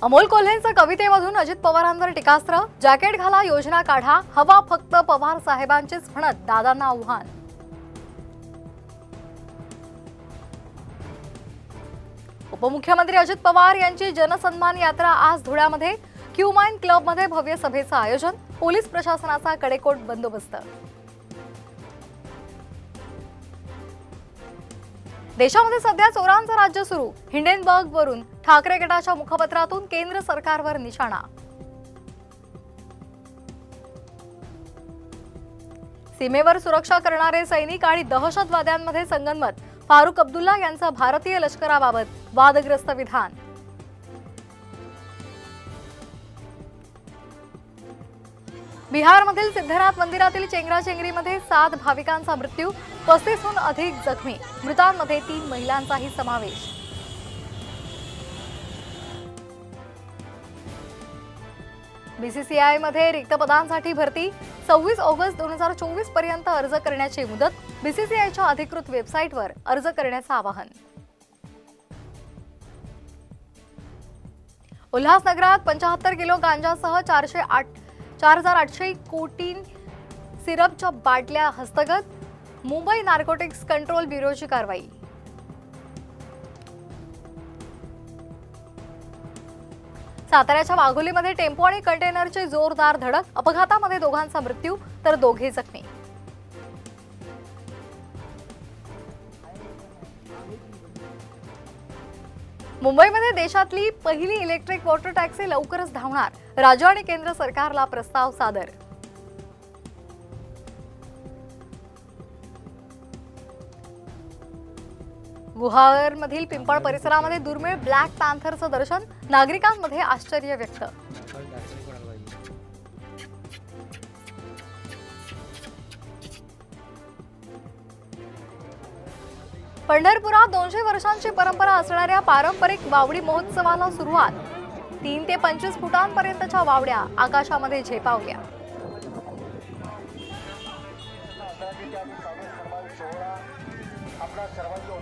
अमोल कोल्हेंचं कवितेमधून अजित पवारांवर टीकास्त्र। जॅकेट घाला, योजना काढा, हवा फक्त पवार साहेबांचीच म्हणत दादांना आव्हान। उपमुख्यमंत्री अजित पवार यांची जनसन्मान यात्रा आज धुळ्यामध्ये क्यूमाइन क्लबमध्ये भव्य सभेचं आयोजन। पोलीस प्रशासनाचा कडेकोट बंदोबस्त। देशामध्ये सध्या चोरांचं राज्य सुरू। हिंडेनबर्गवरून ठाकरे गटाच्या मुखपत्रातून केंद्र सरकारवर निशाणा। सीमेवर सुरक्षा करणारे सैनिक आणि दहशतवाद्यांमध्ये संगनमत। फारुख अब्दुल्ला यांचं भारतीय लष्कराबाबत वादग्रस्त विधान। बिहारमधील सिद्धनाथ मंदिरातील चेंगराचेंगरीमध्ये 7 भाविकांचा मृत्यू, 35हून अधिक जखमी। मृतांमध्ये 3 महिलांचाही समावेश। बीसीसीआयमध्ये रिक्त पदांसाठी भरती 26 ऑगस्ट 2024 पर्यंत अर्ज करण्याची मुदत। बीसीसीआयच्या अधिकृत वेबसाईटवर अर्ज करण्याचं आवाहन। उल्हासनगरात 75 किलो गांजासह 4,800 कोटी सिरपच्या बाटल्या हस्तगत। मुंबई नार्कोटिक्स कंट्रोल ब्युरोची कारवाई। साताऱ्याच्या वाघोलीमध्ये टेम्पो आणि कंटेनरची जोरदार धडक। अपघातामध्ये दोघांचा मृत्यू तर दोघे जखमी। मुंबईमध्ये देशातली पहिली इलेक्ट्रिक वॉटर टॅक्सी लवकरच धावणार। राज्य आणि केंद्र सरकारला प्रस्ताव सादर। गुहागरमधील पिंपळ परिसरामध्ये दुर्मिळ ब्लॅक पॅन्थरचं दर्शन। नागरिकांमध्ये आश्चर्य व्यक्त। पंढरपुरात 200 वर्षांची परंपरा असणाऱ्या पारंपरिक वावडी महोत्सवाला सुरुवात। 3 ते 25 फुटांपर्यंतच्या वावड्या आकाशामध्ये झेपावल्या। आपला सर्वांचा